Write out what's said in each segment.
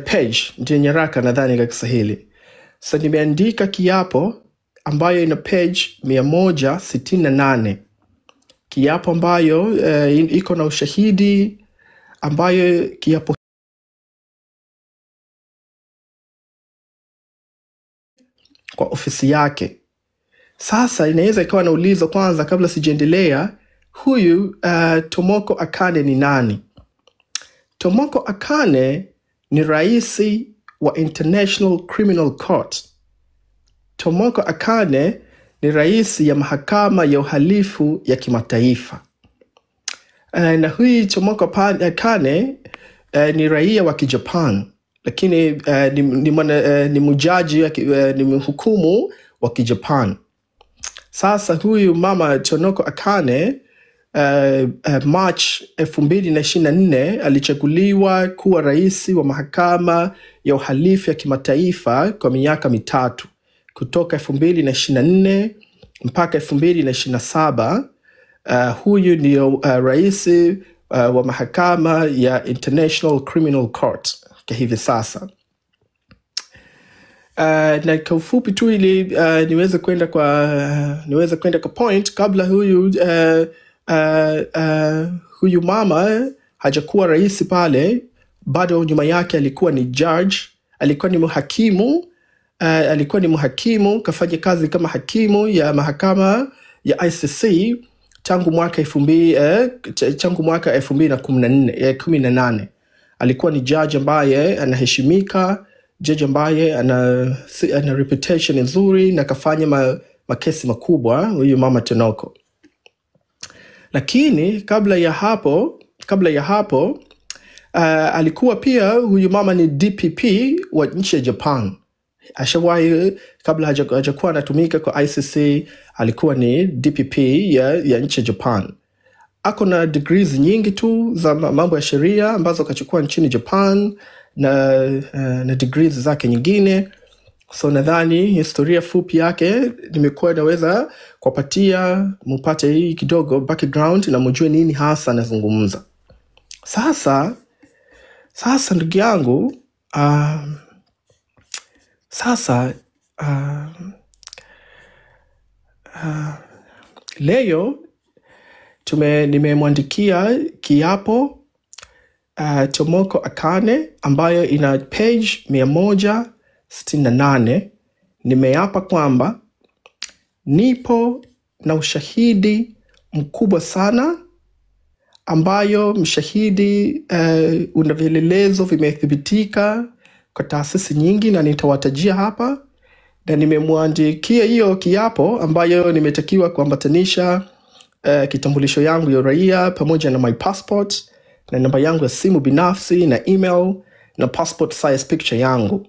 page, ndio nyaraka nadhani kwa Kiswahili. So nimeandika kiapo ambayo ina page 168. Kiapo ambayo iko na ushahidi, ambayo kiapo kwa ofisi yake. Sasa inaweza ikawa na ulizo kwanza kabla sijaendelea, huyu Tomoko Akane ni nani? Tomoko Akane ni raisi wa International Criminal Court. Tomoko Akane ni raisi ya mahakama ya uhalifu ya kimataifa. Na huyu Tomoko Akane ni raia wa Kijapan, lakini ni mujaji, ni mhukumu wa Kijapan. Sasa huyu mama Tomoko Akane March 2024 alichaguliwa kuwa raisi wa mahakama ya uhalifu ya kimataifa kwa miaka 3, kutoka 2024 mpaka 2027. Huyu ndio raisi wa mahakama ya International Criminal Court kwa hivi sasa. Na kwa ufupi tu ili niweze kwenda kwa point, kabla huyu mama hajakuwa raisi pale, bado nyuma yake alikuwa ni judge, alikuwa ni mhakimu, kafanya kazi kama hakimu ya mahakama ya ICC tangu mwaka 2018. Alikuwa ni judge ambaye anaheshimika, judge ambaye ana reputation nzuri na kafanya makesi makubwa, huyu mama Tomoko. Lakini kabla ya hapo alikuwa pia huyu mama ni DPP wa nchi ya Japan. Ashawahi, kabla hajakuwa anatumika kwa ICC, alikuwa ni DPP ya nchi ya Japan. Ako na degrees nyingi tu za mambo ya sheria ambazo kachukua nchini Japan, na degrees zake nyingine. So nadhani historia fupi yake nimekuwa naweza kupatia mpate hii kidogo background na mjue nini hasa nazungumza. Sasa ndugu yangu, leo nimemwandikia kiapo Tomoko Akane ambayo ina page 168. Nimeapa kwamba nipo na ushahidi mkubwa sana, ambayo mshahidi una vielelezo vimethibitika kwa taasisi nyingi na nitawatajia hapa. Na nimemwandikia hiyo kiapo ambayo nimetakiwa kuambatanisha kitambulisho yangu ya raia pamoja na my passport na namba yangu ya simu binafsi na email na passport size picture yangu.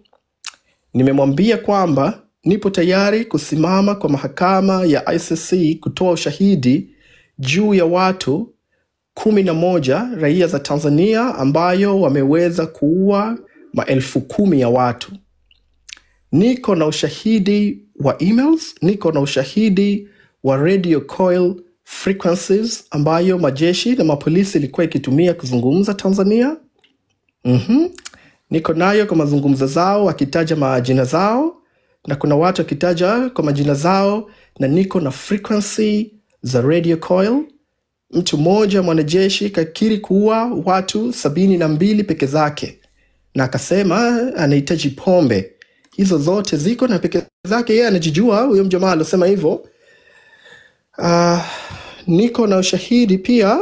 Nimemwambia kwamba nipo tayari kusimama kwa mahakama ya ICC kutoa ushahidi juu ya watu 11 raia za Tanzania ambayo wameweza kuua maelfu 10 ya watu. Niko na ushahidi wa emails, niko na ushahidi wa radio coil frequencies ambayo majeshi na mapolisi ilikuwa ikitumia kuzungumza Tanzania. Niko nayo kwa mazungumzo zao wakitaja majina zao, na kuna watu wakitaja kwa majina zao, na niko na frequency za radio coil. Mtu mmoja mwanajeshi kakiri kuua watu 72 peke zake, na akasema anahitaji pombe. Hizo zote ziko na peke zake, yeye anajijua, huyo mjamaa alosema hivyo. Niko na ushahidi pia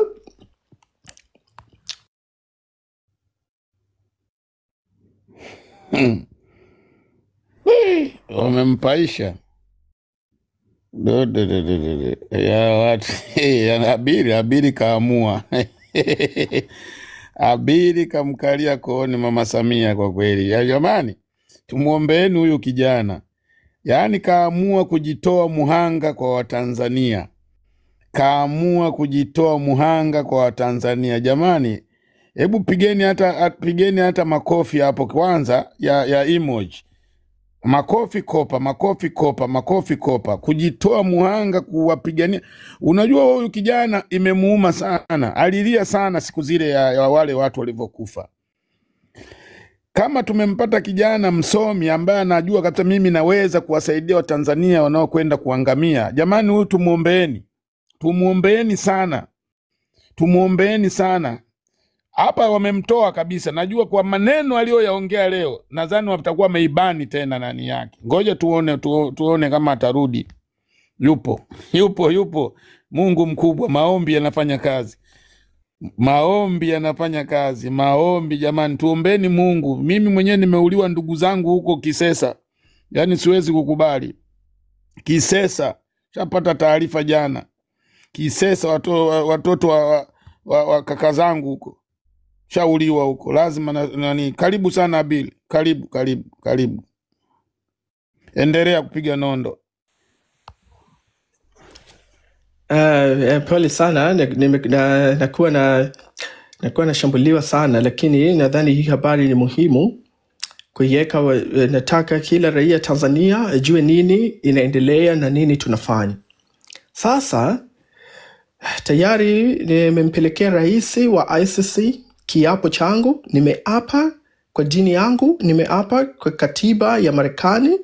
wamempaisha ya watu Abiri kaamua Abiri kamkalia kooni Mama Samia. Kwa kweli ya jamani, tumuombeeni huyu kijana. Yaani kaamua kujitoa muhanga kwa Watanzania, jamani. Hebu pigeni hata makofi hapo kwanza ya emoji. Makofi kopa. Kujitoa muhanga kuwapigania. Unajua huyu kijana imemuuma sana. Alilia sana siku zile ya wale watu walivyokufa. kama tumempata kijana msomi ambaye anajua kabisa mimi naweza kuwasaidia Watanzania wanaokwenda kuangamia, jamani, huyu tumuombeeni sana, tumuombeeni sana. Hapa wamemtoa kabisa, najua kwa maneno aliyoyaongea leo, nadhani watakuwa meibani tena nani yake. Ngoja tuone kama atarudi. Yupo. Mungu mkubwa, maombi yanafanya kazi. Maombi jamani, tuombeni Mungu. Mimi mwenyewe nimeuliwa ndugu zangu huko Kisesa. Yaani siwezi kukubali. Kisesa, shapata taarifa jana. Kisesa watoto wa kaka zangu huko shauliwa huko. Lazima nani, karibu sana Abili. Karibu. Endelea kupiga nondo. Pole sana, nakuwa nashambuliwa sana, lakini nadhani hii habari ni muhimu kuiweka. Nataka kila raia Tanzania ajue nini inaendelea na nini tunafanya. Sasa tayari nimempelekea rais wa ICC kiapo changu. Nimeapa kwa dini yangu, nimeapa kwa katiba ya Marekani,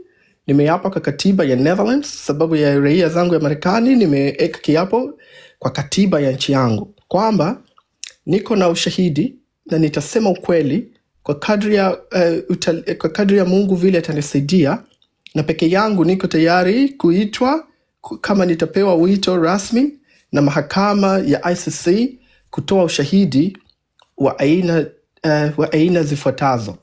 nimeapa kwa katiba ya Netherlands. Sababu ya raia zangu ya Marekani, nimeweka kiapo kwa katiba ya nchi yangu kwamba niko na ushahidi na nitasema ukweli kwa kadri ya Mungu vile atanisaidia, na peke yangu niko tayari kuitwa kama nitapewa wito rasmi na mahakama ya ICC kutoa ushahidi wa aina zifuatazo.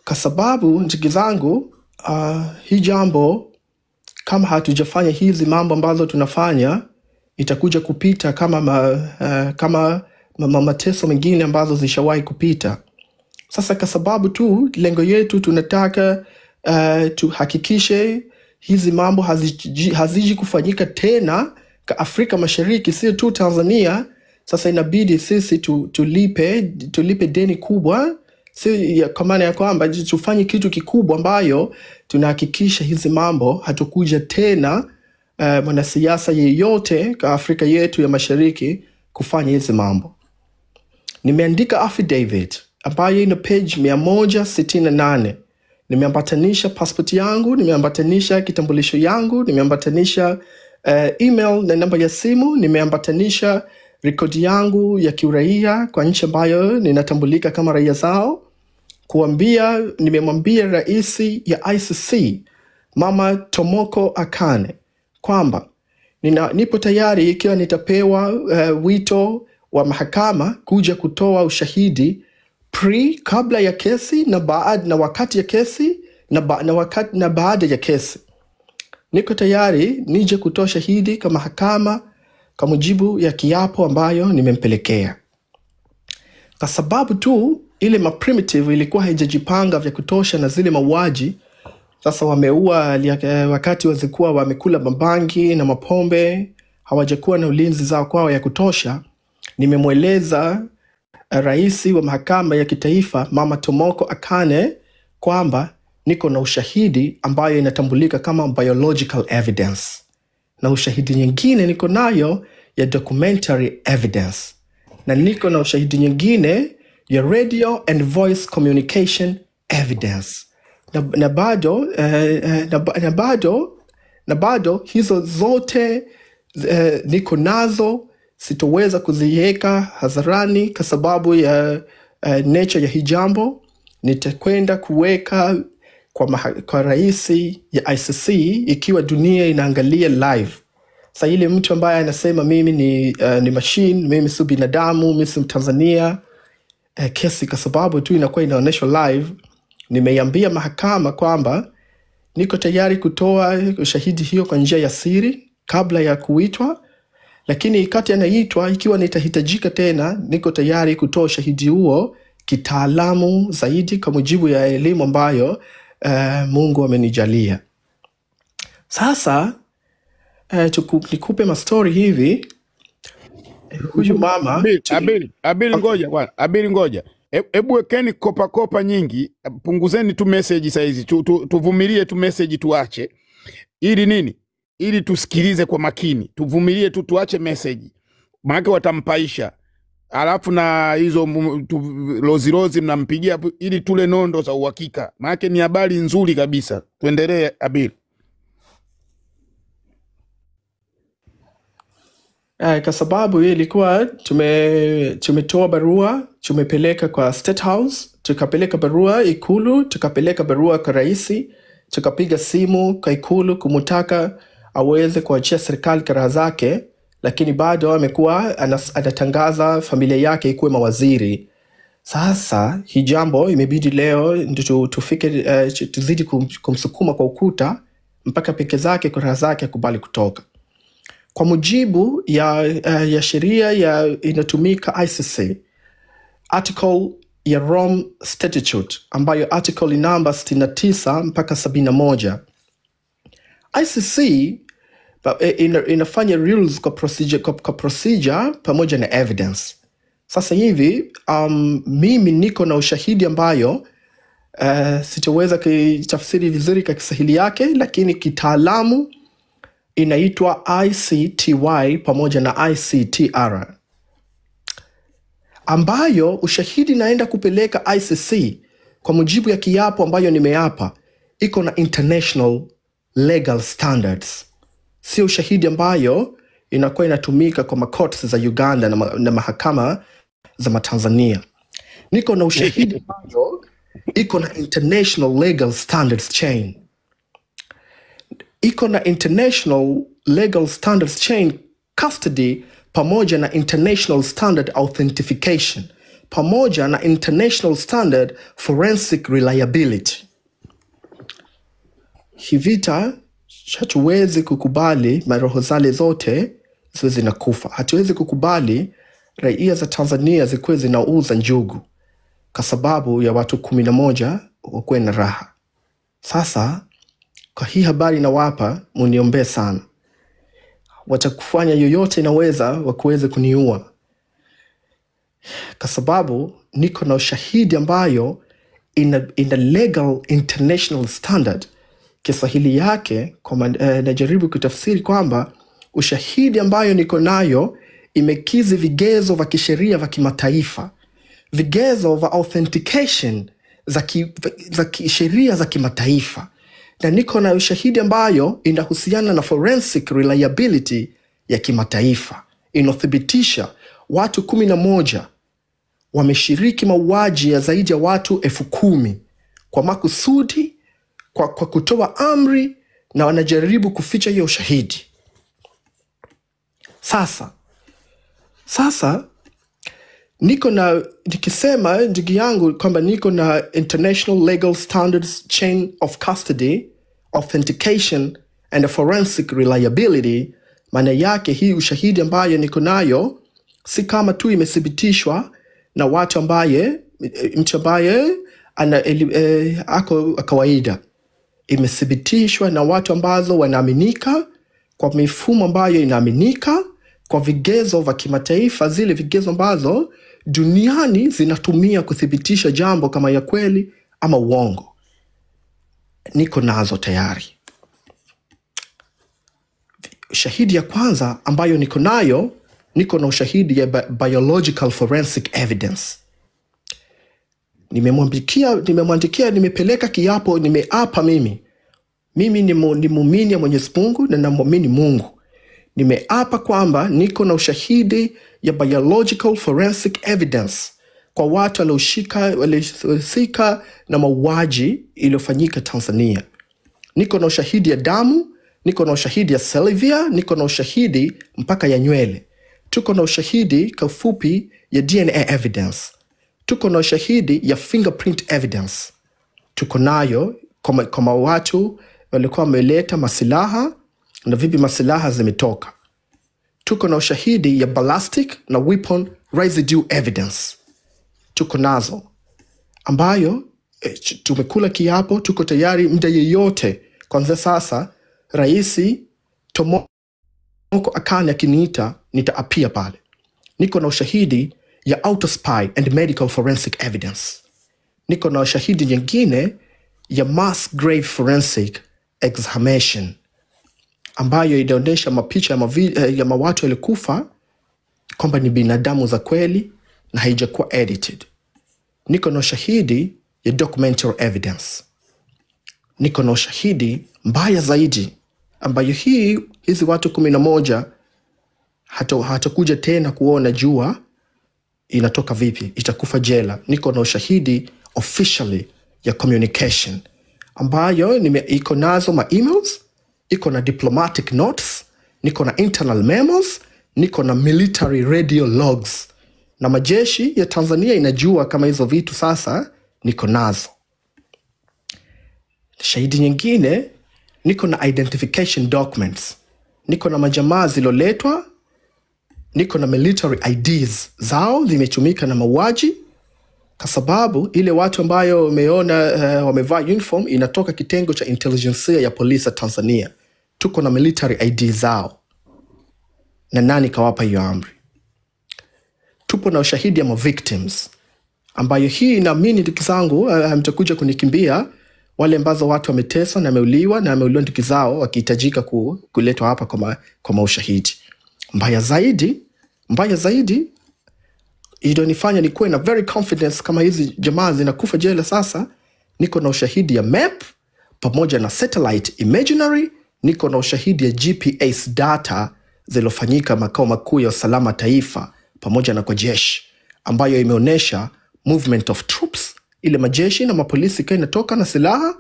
Kwa sababu ndugu zangu, hii jambo kama hatujafanya hizi mambo ambazo tunafanya, itakuja kupita kama mateso mengine ambazo zishawahi kupita. Sasa kwa sababu tu lengo yetu tunataka tuhakikishe hizi mambo haziji kufanyika tena kwa Afrika Mashariki, sio tu Tanzania. Sasa inabidi sisi tulipe deni kubwa, kwa maana ya kwamba tufanye kitu kikubwa ambayo tunahakikisha hizi mambo hatukuja tena mwanasiasa yeyote kwa Afrika yetu ya Mashariki kufanya hizi mambo. Nimeandika affidavit ambayo ina page 168. Nimeambatanisha passport yangu, nimeambatanisha kitambulisho yangu, nimeambatanisha email na namba ya simu, nimeambatanisha rekodi yangu ya kiuraia kwa nchi ambayo ninatambulika kama raia zao. Nimemwambia rais ya ICC Mama Tomoko Akane kwamba nipo tayari ikiwa nitapewa wito wa mahakama kuja kutoa ushahidi kabla ya kesi na wakati ya kesi na baada ya kesi. Niko tayari nije kutoa shahidi kwa mahakama kwa mujibu ya kiapo ambayo nimempelekea. Kwa sababu tu ile primitive ilikuwa haijajipanga vya kutosha na zile mauaji. Sasa wameua wakati wazikuwa wamekula mabangi na mapombe, hawajakuwa na ulinzi zao kwao ya kutosha. Nimemweleza rais wa mahakama ya kitaifa Mama Tomoko Akane kwamba niko na ushahidi ambayo inatambulika kama biological evidence, na ushahidi nyingine niko nayo ya documentary evidence, na niko na ushahidi nyingine ya radio and voice communication evidence. Na bado hizo zote niko nazo, sitoweza kuziweka hadharani kwa sababu ya nature ya hii jambo. Nitakwenda kuweka kwa rais ya ICC ikiwa dunia inaangalia live. Sasa ile mtu ambaye anasema mimi ni machine, mimi si binadamu, mimi si Mtanzania, kesi kwa sababu tu inakuwa inaonyeshwa live. Nimeiambia mahakama kwamba niko tayari kutoa ushahidi hiyo kwa njia ya siri kabla ya kuitwa, lakini kati anaitwa, ikiwa nitahitajika tena, niko tayari kutoa ushahidi huo kitaalamu zaidi kwa mujibu ya elimu ambayo Mungu amenijalia. Sasa nikupe mastori hivi. Huyu mama Abili ngoja. Ebu wekeni kopa nyingi, punguzeni tu message saizi, tuvumilie tu message tuache. Ili nini? Ili tusikilize kwa makini. Tuvumilie tu tuache message. Maana watampaisha. alafu na hizo lozilozi mnampigia ili tule nondo za uhakika. Maana ni habari nzuri kabisa. Tuendelee Abel. Kwa sababu ilikuwa tumetoa barua, tumepeleka kwa State House, tukapeleka barua Ikulu, tukapeleka barua kwa rais, tukapiga simu kwa Ikulu kumutaka aweze kuachia serikali karaha zake, lakini bado amekuwa anatangaza familia yake ikuwe mawaziri. Sasa hii jambo imebidi leo ndio tufike, tuzidi kumsukuma kwa ukuta mpaka peke zake karaha zake akubali kutoka. Kwa mujibu ya sheria ya inatumika ICC, article ya Rome Statute ambayo article namba 69 mpaka 71, ICC inafanya rules kwa procedure pamoja na evidence. Sasa hivi mimi niko na ushahidi ambayo sitaweza kutafsiri vizuri kwa Kiswahili yake, lakini kitaalamu inaitwa ICTY pamoja na ICTR, ambayo ushahidi naenda kupeleka ICC kwa mujibu ya kiapo ambayo nimeapa iko na international legal standards. Sio ushahidi ambayo inakuwa inatumika kwa courts za Uganda na mahakama za Tanzania. Niko na ushahidi ambayo iko na international legal standards chain. Iko na international legal standards chain custody pamoja na international standard authentication pamoja na international standard forensic reliability. Hivita hatuwezi kukubali maroho zale zote ziwe zinakufa. Hatuwezi kukubali raia za Tanzania zikuwe zinauza njugu kwa sababu ya watu 11 wakuwe na raha. Sasa kwa hii habari nawapa, muniombe sana. Watakufanya yoyote inaweza wakuweze kuniua. Kwa sababu niko na ushahidi ambayo ina legal international standard. Kiswahili yake najaribu kutafsiri kwamba ushahidi ambayo niko nayo imekizi vigezo vya kisheria vya kimataifa, vigezo vya authentication za kisheria za kimataifa, na niko na ushahidi ambayo inahusiana na forensic reliability ya kimataifa. Inathibitisha watu 11 wameshiriki mauaji ya zaidi ya watu 10,000 kwa makusudi, kwa kutoa amri, na wanajaribu kuficha hiyo ushahidi. Sasa niko na, nikisema ndugu yangu kwamba niko na international legal standards chain of custody, authentication and forensic reliability, maana yake hii ushahidi ambayo niko nayo si kama tu imethibitishwa na watu mtu ambaye ako kawaida. Imethibitishwa na watu ambazo wanaaminika, kwa mifumo ambayo inaaminika, kwa vigezo vya kimataifa, zile vigezo ambazo duniani zinatumia kuthibitisha jambo kama ya kweli ama uongo. Niko nazo tayari. Ushahidi ya kwanza ambayo niko nayo, niko na ushahidi ya biological forensic evidence. Nimemwandikia, nimepeleka kiapo, nimeapa mimi ni muumini ya Mwenyezi Mungu na namuamini Mungu. Nimeapa kwamba niko na ushahidi ya biological forensic evidence kwa watu waliohusika na mauaji iliyofanyika Tanzania. Niko na ushahidi ya damu, niko na ushahidi ya salivia, niko na ushahidi mpaka ya nywele. Tuko na ushahidi kwa ufupi ya DNA evidence. Tuko na ushahidi ya fingerprint evidence. Tuko nayo kama watu walikuwa wameleta masilaha na vipi masilaha zimetoka. Tuko na ushahidi ya ballistic na weapon residue evidence. Tuko nazo ambayo tumekula kiapo, tuko tayari muda yeyote. Kwanza sasa Rais Tomoko Akanya akiniita, nitaapia pale. Niko na ushahidi ya autopsy and medical forensic evidence. Niko na ushahidi nyingine ya mass grave forensic examination ambayo inaonyesha mapicha ya watu walikufa kwamba ni binadamu za kweli na haijakuwa edited. Niko na ushahidi ya documentary evidence. Niko na ushahidi mbaya zaidi ambayo hizi watu 11 hatakuja tena kuona jua inatoka vipi, itakufa jela. Niko na ushahidi officially ya communication ambayo iko nazo ma emails, iko na diplomatic notes, niko na internal memos, niko na military radio logs. Na majeshi ya Tanzania inajua kama hizo vitu sasa niko nazo. Shahidi nyingine, niko na identification documents. Niko na majamaa ziloletwa, niko na military IDs zao zimetumika na mauaji, kwa sababu ile watu ambayo umeona wamevaa uniform inatoka kitengo cha intelligence ya polisi Tanzania. Tuko na military ID zao. Na nani kawapa hiyo amri? Tupo na ushahidi ya victims ambayo hii naamini ndugu zangu mtakuja kunikimbia, wale ambazo watu wameteswa na wameuliwa ndugu zao wakihitajika kuletwa hapa kwa ushahidi. Mbaya zaidi nifanya nikuwe na very confidence kama hizi jamaa zinakufa jela sasa. Niko na ushahidi ya map pamoja na satellite imaginary, niko na ushahidi ya GPS data zilofanyika makao makuu ya usalama taifa pamoja na kwa jeshi, ambayo imeonesha movement of troops, ile majeshi na mapolisi kwa inatoka na silaha,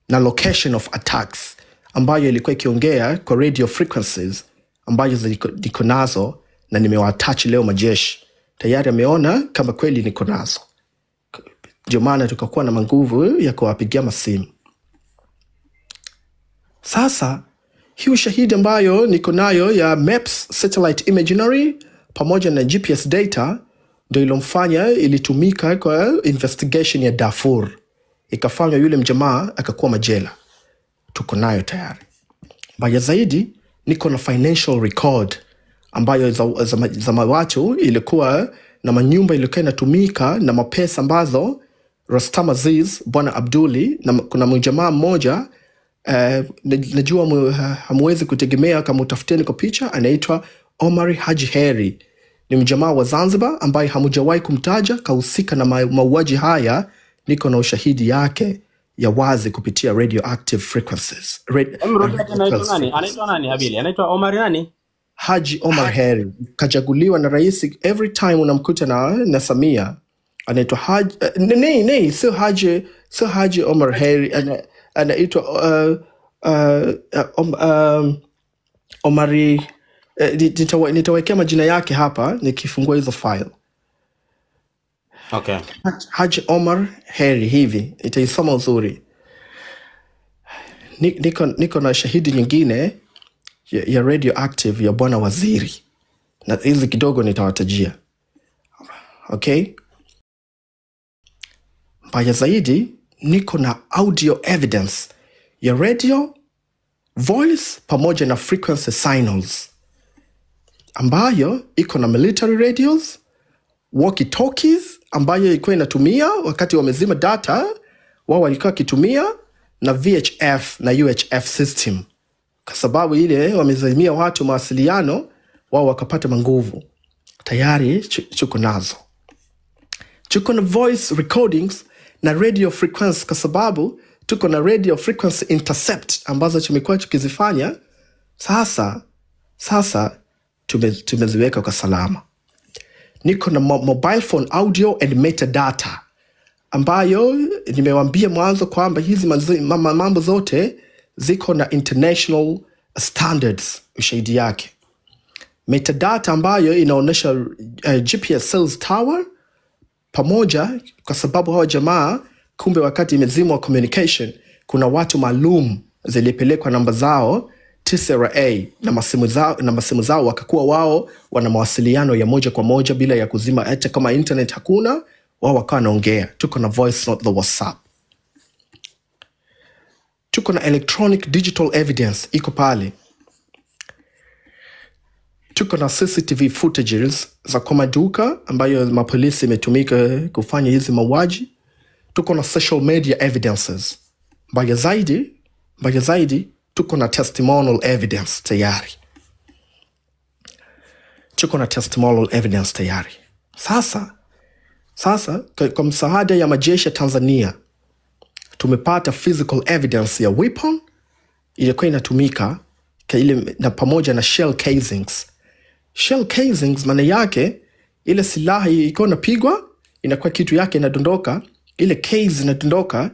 na location of attacks ambayo ilikuwa ikiongea kwa radio frequencies ambayo ziko nazo, na nimewaattach leo majeshi. Tayari ameona kama kweli niko nazo. Ndio maana tukakuwa na nguvu ya kuwapigia masimu. Sasa hii ushahidi ambayo niko nayo ya maps, satellite imaginary pamoja na GPS data ndio ilomfanya ilitumika kwa investigation ya Darfur. Ikafanywa yule mjamaa akakuwa majela. Tuko nayo tayari. Mbaya zaidi, niko na financial record ambayo za watu ilikuwa na manyumba ilikuwa inatumika na mapesa ambazo Rastam Aziz, Bwana Abduli, na kuna mjamaa mmoja najua hamwezi kutegemea kama utafuteni kwa picha, anaitwa Omar Haji Heri. Ni mjamaa wa Zanzibar ambaye hamujawahi kumtaja, kahusika na mauaji haya. Niko na ushahidi yake ya wazi kupitia radioactive frequencies. Anaitwa nani Habili? Anaitwa Omar nani? Haji Omar Heri. Kachaguliwa na rais, every time unamkuta na Samia anaitwa Haji sio Haji Omar Heri, anaitwa Omari. Nitawekea majina yake hapa nikifungua hizo file. Okay. Haji Omar Heri hivi, itaisoma uzuri. Niko na shahidi nyingine ya radioactive ya Bwana Waziri, na hizi kidogo nitawatajia. Okay? Mbaya zaidi, niko na audio evidence ya radio, voice pamoja na frequency signals ambayo iko na military radios, walkie talkies ambayo ilikuwa inatumia wakati wamezima data, wao walikuwa kitumia, na VHF na UHF system, kwa sababu ile wamezimia watu mawasiliano, wao wakapata nguvu. Tayari chuko nazo. Chuko na voice recordings na radio frequency, kwa sababu tuko na radio frequency intercept ambazo tumekuwa tukizifanya. Sasa tumeziweka kwa salama. Niko na mobile phone audio and metadata ambayo nimewaambia mwanzo kwamba hizi mambo zote ziko na international standards ushahidi yake. Metadata ambayo inaonesha GPS cells tower pamoja, kwa sababu hawa jamaa kumbe wakati imezimwa communication, kuna watu maalum zilipelekwa namba zao TCRA na masimu zao wakakuwa wao wana mawasiliano ya moja kwa moja bila ya kuzima, hata kama internet hakuna, wao wakawa naongea. Tuko na voice note, the WhatsApp. Tuko na electronic digital evidence iko pale. Tuko na CCTV footages za kwa maduka ambayo mapolisi imetumika kufanya hizi mauaji. Tuko na social media evidences. Mbaya zaidi, tuko na testimonial evidence tayari. Sasa kwa msaada ya majeshi ya Tanzania tumepata physical evidence ya weapon ilikuwa inatumika na pamoja na shell casings. Shell casings maana yake ile silaha iko inapigwa inakuwa kitu yake inadondoka, ile case inadondoka.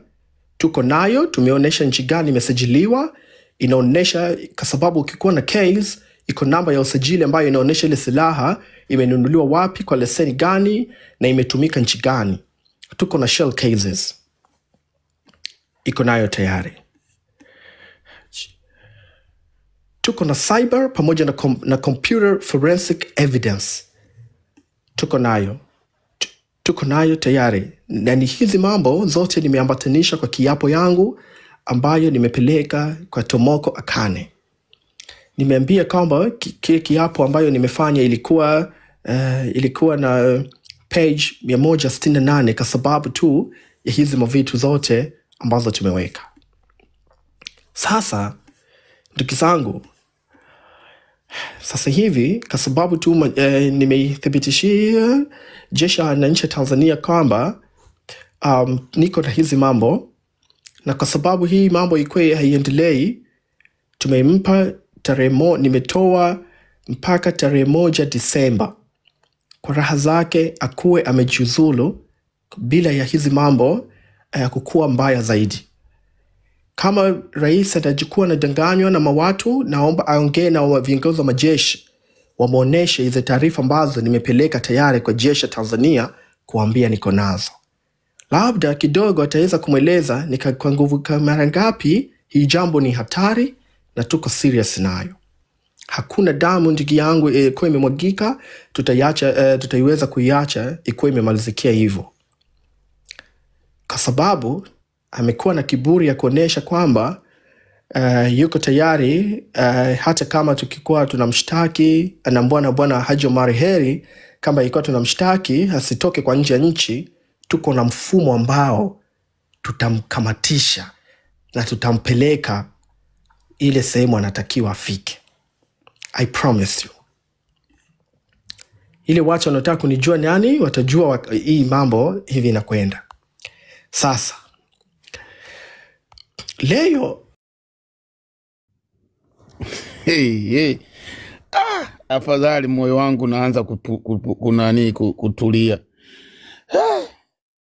Tuko nayo, tumeonesha nchi gani imesajiliwa, inaonesha kwa sababu ukikuwa na case iko namba ya usajili ambayo inaonesha ile silaha imenunuliwa wapi, kwa leseni gani na imetumika nchi gani. Tuko na shell cases, iko nayo tayari. Tuko na cyber pamoja na computer forensic evidence. Tuko nayo tayari. Na ni hizi mambo zote nimeambatanisha kwa kiapo yangu ambayo nimepeleka kwa Tomoko Akane. Nimeambia kwamba kile kiapo ambayo nimefanya ilikuwa na page 168 kwa sababu tu ya hizi mavitu zote ambazo tumeweka. Sasa ndugu zangu, sasa hivi kwa sababu tu nimethibitishia jeshi la wananchi Tanzania kwamba niko na hizi mambo, na kwa sababu hii mambo ikuwe haiendelei, tumempa nimetoa mpaka tarehe 1 Disemba kwa raha zake akuwe amejiuzulu bila ya hizi mambo kukua mbaya zaidi. Kama rais atajikuwa na danganywa na mawatu, naomba aongee na viongozi wa majeshi wamuoneshe hizo taarifa ambazo nimepeleka tayari kwa jeshi la Tanzania kuambia niko nazo. Labda kidogo ataweza kumweleza kwa nguvu mara ngapi hii jambo ni hatari na tuko serious nayo. Hakuna damu ndugu yangu ikuwa imemwagika, tutaiweza kuiacha ikuwa imemalizikia hivyo. Kwa sababu amekuwa na kiburi ya kuonesha kwamba yuko tayari, hata kama tukikuwa tunamshtaki na bwana Haji Omar Heri, kama ilikuwa tunamshtaki asitoke kwa nje ya nchi, tuko na mfumo ambao tutamkamatisha na tutampeleka ile sehemu anatakiwa afike. I promise you. Ile watu wanataka kunijua nani, watajua hii mambo hivi inakwenda. Sasa leo afadhali moyo wangu naanza kutulia.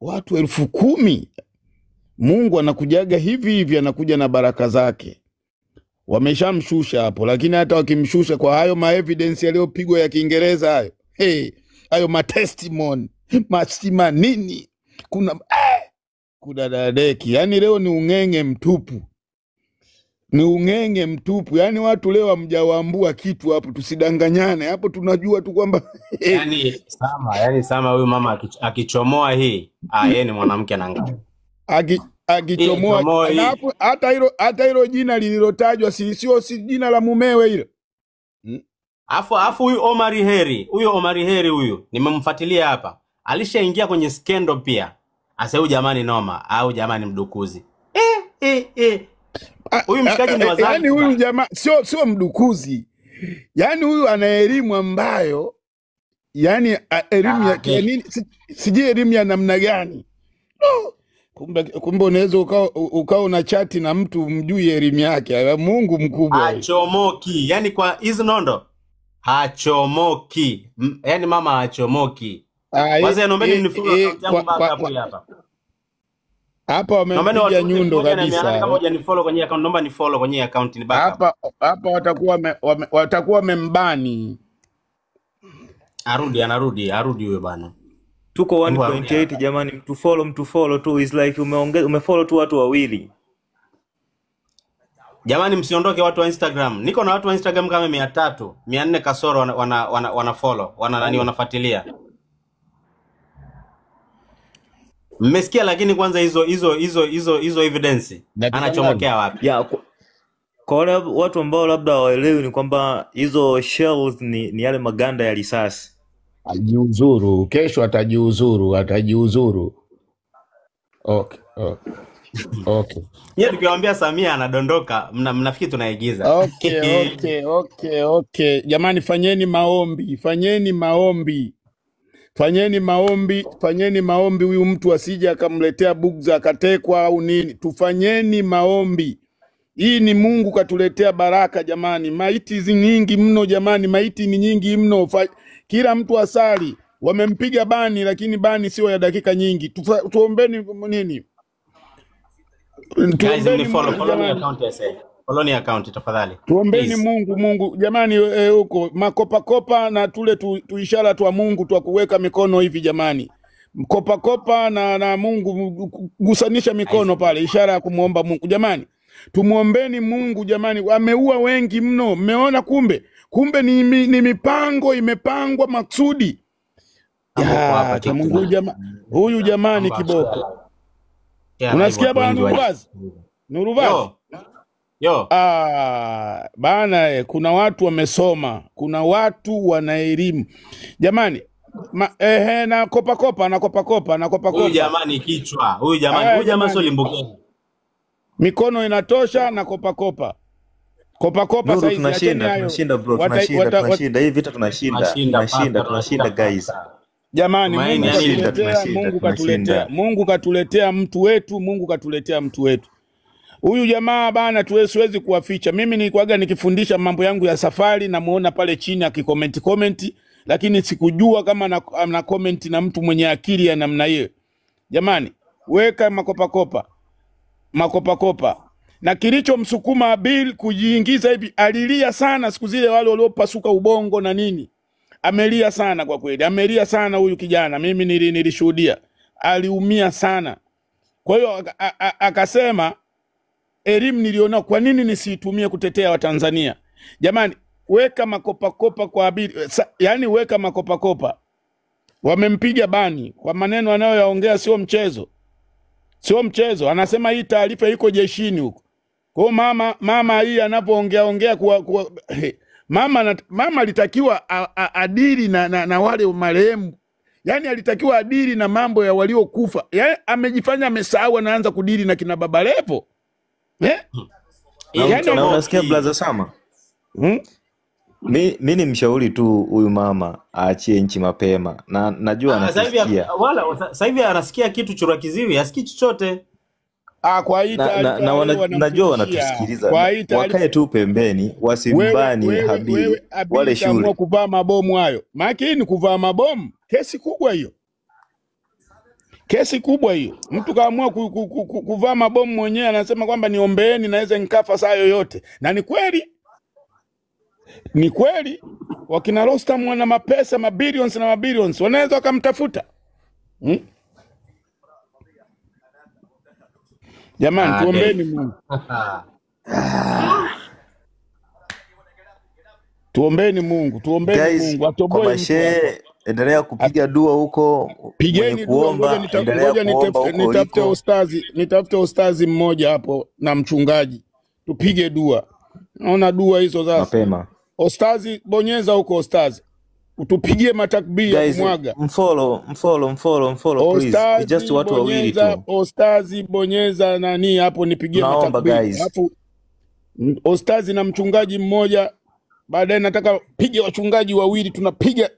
Watu 10,000 Mungu anakujaga hivi anakuja na baraka zake. Wameshamshusha hapo, lakini hata wakimshusha kwa hayo evidence yaliyopigwa ya Kiingereza hayo, hayo testimony, mastima nini, kuna dadeki. Yani leo ni ungenge mtupu. Yani watu leo hamjawaambua kitu hapo, tusidanganyane. Hapo tunajua tu kwamba yani sama huyu mama akichomoa hii, yeye ni mwanamke na ngao. Akichomoa hapo, hata hilo jina lililotajwa sio jina la mumewe hilo. Afu huyu Omar Heri huyu nimemfuatilia hapa. Alishaingia kwenye skendo pia. Asa huyu jamani noma au jamani mdukuzi. Huyu mshikaji ni wazazi. Yani huyu jamaa sio mdukuzi. Yani huyu ana elimu ambayo, yani elimu ya nini, sijui elimu ya namna gani. Kumbe unaweza ukao na chati na mtu mjui elimu yake. Mungu mkubwa. Hachomoki. Yani kwa hizo nondo hachomoki. Yani mama hachomoki. Kwanza naombeni nifungue account yangu hapa. Hapa wamepiga nyundo kabisa. Kama hujanifollow kwenye account, naomba nifollow kwenye account ni backup. Hapa watakuwa membani. Arudi huyo bana. Tuko 1.8 jamani, mtu follow tu, is like umefollow tu watu wawili. Jamani msiondoke watu wa Instagram. Niko na watu wa Instagram kama 300, 400 kasoro wana follow, wanafuatilia. Mmesikia, lakini kwanza hizo evidence anachomokea wapi? Kwa wale watu ambao labda hawaelewi ni kwamba hizo shells ni yale maganda ya risasi. Ajiuzuru, kesho atajiuzuru. Okay. Yeye tukiwaambia Samia anadondoka, mnafikiri tunaigiza. Okay. Jamani, fanyeni maombi. Fanyeni maombi huyu mtu asije akamletea bugza akatekwa au nini. Tufanyeni maombi. Hii ni Mungu katuletea baraka jamani. Maiti nyingi mno jamani, maiti ni nyingi mno. Kila mtu asali. Wamempiga bani lakini bani sio ya dakika nyingi. Tuombeni nini? Guys, follow me account yase. Follow me account tafadhali. Tuombeni Mungu jamani huko makopa na tule tuishara tu Mungu tu kuweka mikono hivi jamani. Kopa na Mungu gusanisha mikono pale ishara ya kumuomba Mungu jamani. Tumuombeni Mungu jamani, ameua wengi mno. Mmeona kumbe ni mipango imepangwa maksudi. Ya, Mungu huyu jamani kiboko. Unasikia bwana Nuruvazi? Yo. Bana kuna watu wamesoma, kuna watu wana elimu. Jamani, na kopa. Huyu jamani kichwa. Huyu jamani sio limbukeni. Mikono inatosha na kopa. Kopa sasa tunashinda bro, tunashinda. Hii vita tunashinda guys. Jamani, Mungu katuletea mtu wetu. Huyu jamaa bana siwezi kuwaficha. Mimi nilikuwaga nikifundisha mambo yangu ya safari na muona pale chini akikomenti, lakini sikujua kama na comment na mtu mwenye akili ya namna hiyo. Jamani, weka makopa. Na kilichomsukuma Abil kujiingiza hivi, alilia sana siku zile wale waliopasuka ubongo na nini. Amelia sana kwa kweli. Amelia sana huyu kijana. Mimi nilishuhudia. Aliumia sana. Kwa hiyo akasema elimu niliona kwa nini nisiitumie kutetea Watanzania. Jamani, weka makopa kwa Abil. Yaani weka makopa. Wamempiga bani kwa maneno anayoyaongea sio mchezo. Anasema hii taarifa iko jeshini huko. Kwa mama hii anapoongea mama alitakiwa adili na wale marehemu. Yaani alitakiwa adili na mambo ya waliokufa. Yaani amejifanya amesahau anaanza kudili na kina Baba Levo. Yaani unasikia blaza Sama? Mimi ni mshauri tu huyu mama aachie nchi mapema. Na najua anasikia. Sasa hivi anasikia kitu chura kiziwi, asikii chochote. Kwa hii taarifa najua wanatusikiliza. Wakae tu pembeni, wasimbani Habibi wale shule. Kuvaa mabomu hayo. Maana hii ni kuvaa mabomu. Kesi kubwa hiyo. Mtu kaamua kuvaa mabomu mwenyewe anasema kwamba niombeeni naweza nikafa saa yoyote. Na ni kweli wakina Rostam wana mapesa mabilions wanaweza wakamtafuta. Jamani, tuombeni Mungu. Tuombeni Mungu atoboe. Endelea kupiga dua huko. Pigeni dua, nitafute ustazi mmoja hapo na mchungaji. Tupige dua. Naona dua hizo sasa. Mapema. Ustazi bonyeza huko ustazi. Utupigie matakbia kumwaga. Mfollow please. It's just watu wawili tu. Ustazi bonyeza nani hapo nipigie matakbia. Alafu ustazi na mchungaji mmoja. Baadaye nataka pige wachungaji wawili, tunapiga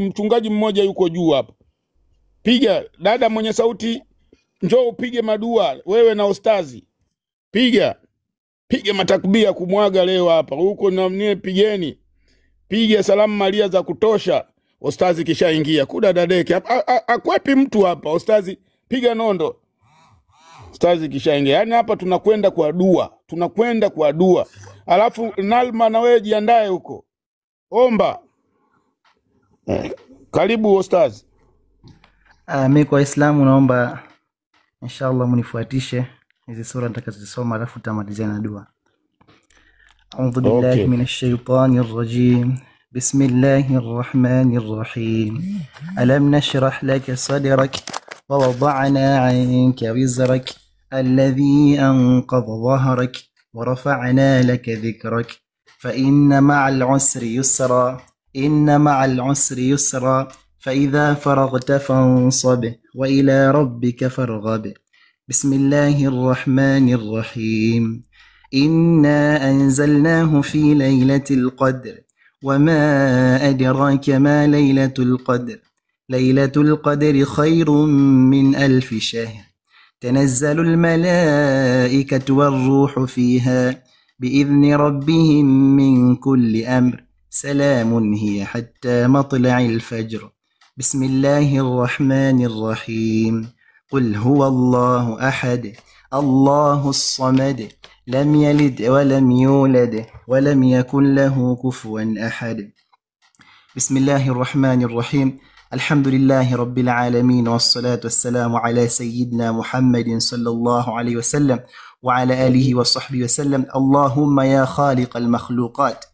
mchungaji mmoja yuko juu hapa. Piga dada mwenye sauti, njoo upige madua wewe na ustazi. Piga matakbia kumwaga leo hapa. Huko na mnie pigeni. Piga salamu Maria za kutosha. Ustazi kishaingia. Kuda dadeke. Akwepi mtu hapa. Ustazi piga nondo. Ustazi kishaingia. Yaani hapa tunakwenda kwa dua. Alafu Nalma na wewe jiandae huko. Omba. Karibu ustazi. Mimi kwa Islamu naomba inshallah munifuatishe hizi sura nitakazosoma alafu tamalizia na dua. أعوذ بالله من الشيطان الرجيم. بسم الله الرحمن الرحيم. ألم نشرح لك صدرك ووضعنا عنك وزرك الذي أنقض ظهرك ورفعنا لك ذكرك فإن مع العسر يسرا فإذا فرغت فانصب وإلى ربك فارغب. بسم الله الرحمن الرحيم. إنا أنزلناه في ليلة القدر وما أدراك ما ليلة القدر ليلة القدر خير من 1000 شهر تنزل الملائكة والروح فيها بإذن ربهم من كل أمر سلام هي حتى مطلع الفجر بسم الله الرحمن الرحيم قل هو الله أحد الله الصمد لم يلد ولم يولد ولم يكن له كفوا أحد بسم الله الرحمن الرحيم الحمد لله رب العالمين والصلاة والسلام على سيدنا محمد صلى الله عليه وسلم وعلى آله وصحبه وسلم اللهم يا خالق المخلوقات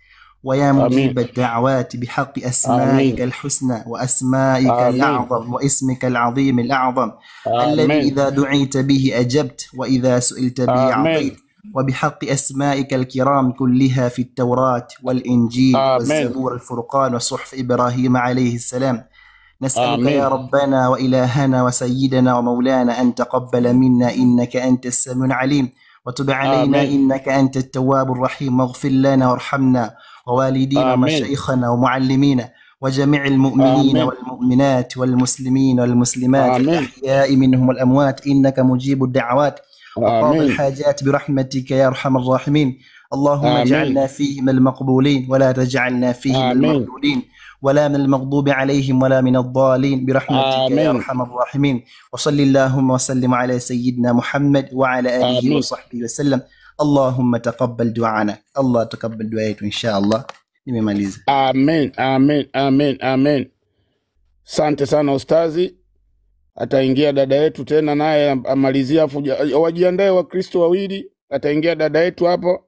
ويا مجيب الدعوات بحق أسمائك الحسنى وأسمائك الأعظم واسمك العظيم الأعظم الذي إذا دعيت به أجبت وإذا سئلت به أعطيت وبحق أسمائك الكرام كلها في التوراة والإنجيل والزبور الفرقان وصحف إبراهيم عليه السلام نسألك يا ربنا وإلهنا وسيدنا ومولانا أن تقبل منا إنك أنت السميع العليم وتب علينا إنك أنت التواب الرحيم واغفر لنا وارحمنا ووالدينا ومشايخنا ومعلمينا وجميع المؤمنين والمؤمنات والمسلمين والمسلمات الأحياء منهم والأموات إنك مجيب الدعوات وقاضي الحاجات برحمتك يا أرحم الراحمين اللهم اجعلنا فيه من المقبولين ولا تجعلنا فيه من المردودين ولا من المغضوب عليهم ولا من الضالين برحمتك يا أرحم الراحمين وصل اللهم وسلم على سيدنا محمد وعلى آله وصحبه وسلم اللهم تقبل دعانا الله تقبل دعاءته إن شاء الله nimemaliza amen. Asante sana ustazi. Ataingia dada yetu tena naye amalizia, wajiandae Wakristo wawili, ataingia dada yetu hapo.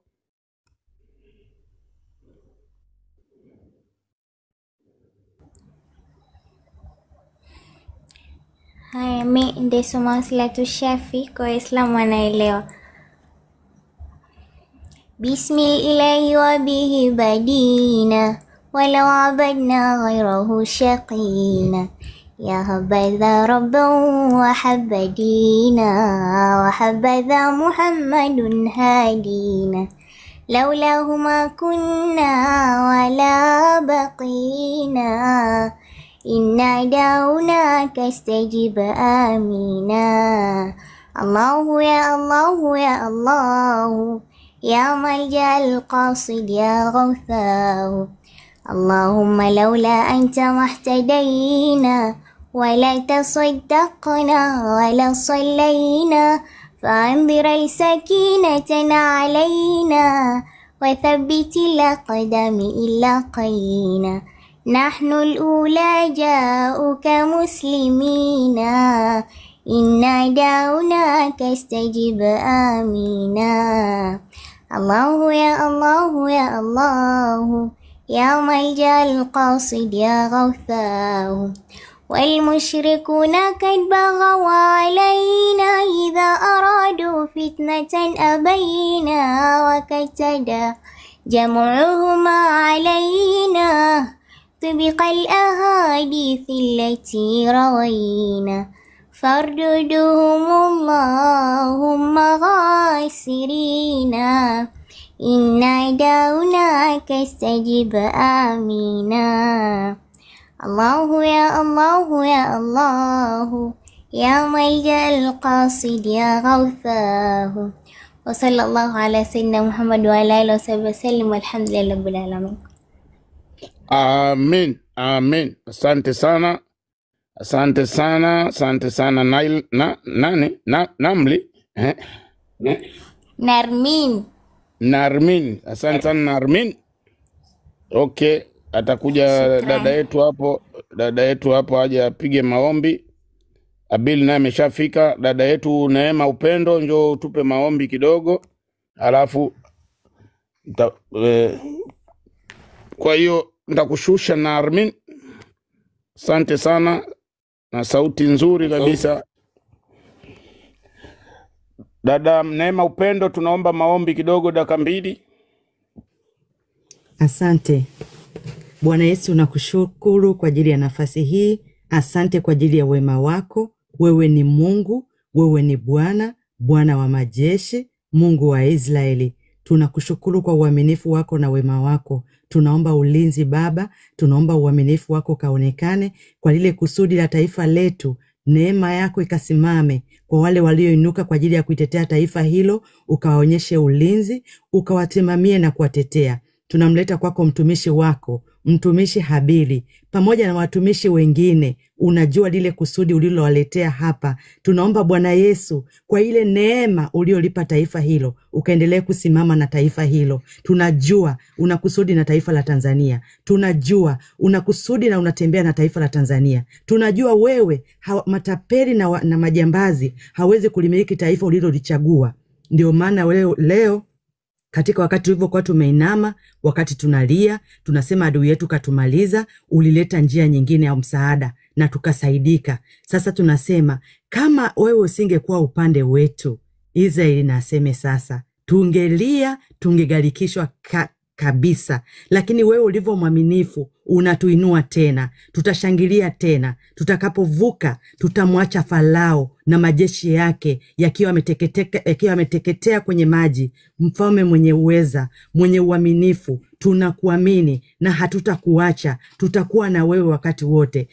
Haya, mimi ndesoma Salatu Shafi kwa Waislamu wanaelewa. Bismillahi wa bihi badina walau abadna ghayrahu shaqina ya habadha rabban wa habadina wa habadha Muhammadun hadina laulahu ma kunna wala baqina inna daunaka istajib amina Allahu ya Allahu ya Allahu يا ملجأ القاصد يا غوثاه اللهم لولا أنت ما اهتدينا ولا تصدقنا ولا صلينا فأنذر السكينة علينا وثبت الأقدام إلا قينا نحن الأولى جاءوك مسلمين إنا دعوناك استجب آمينا الله يا الله يا الله يا ملجأ القاصد يا غوثاه والمشركون قد بغوا علينا إذا أرادوا فتنة أبينا وكتدا جمعهما علينا طبق الأحاديث التي روينا فارددهم اللهم غاسرين إنا دعوناك استجب آمينا الله يا الله يا الله يا ملجأ القاصد يا غوثاه وصلى الله على سيدنا محمد وعلى آله وصحبه وسلم والحمد لله رب العالمين. Amen. Asante sana. Asante sana Namli Narmin. Asante sana Narmin. Okay, atakuja dada yetu hapo aje apige maombi. Abil naye ameshafika. Dada yetu Neema Upendo, njoo tupe maombi kidogo. Alafu kwa hiyo nitakushusha Narmin. Asante sana na sauti nzuri kabisa. Dada Neema Upendo, tunaomba maombi kidogo dakika 2. Asante. Bwana Yesu, nakushukuru kwa ajili ya nafasi hii. Asante kwa ajili ya wema wako. Wewe ni Mungu, wewe ni Bwana, Bwana wa majeshi, Mungu wa Israeli. Tunakushukuru kwa uaminifu wako na wema wako. Tunaomba ulinzi Baba, tunaomba uaminifu wako kaonekane kwa lile kusudi la taifa letu. Neema yako ikasimame kwa wale walioinuka kwa ajili ya kuitetea taifa hilo, ukawaonyeshe ulinzi, ukawatimamie na kuwatetea. Tunamleta kwako mtumishi wako, mtumishi Habili, pamoja na watumishi wengine. Unajua lile kusudi ulilowaletea hapa. Tunaomba Bwana Yesu, kwa ile neema uliolipa taifa hilo, ukaendelee kusimama na taifa hilo. Tunajua unakusudi na taifa la Tanzania. Tunajua unakusudi na unatembea na taifa la Tanzania. Tunajua wewe matapeli na majambazi hawezi kulimiliki taifa ulilolichagua. Ndio maana leo katika wakati tulivyokuwa tumeinama, wakati tunalia, tunasema adui yetu katumaliza, ulileta njia nyingine ya msaada na tukasaidika. Sasa tunasema kama wewe usingekuwa upande wetu, Israeli na aseme sasa, tungelia, tungegalikishwa kabisa. Lakini wewe ulivyo mwaminifu, unatuinua tena. Tutashangilia tena. Tutakapovuka, tutamwacha Farao na majeshi yake yakiwa yameteketea kwenye maji. Mfalme mwenye uweza, mwenye uaminifu, tunakuamini na hatutakuacha. Tutakuwa na wewe wakati wote.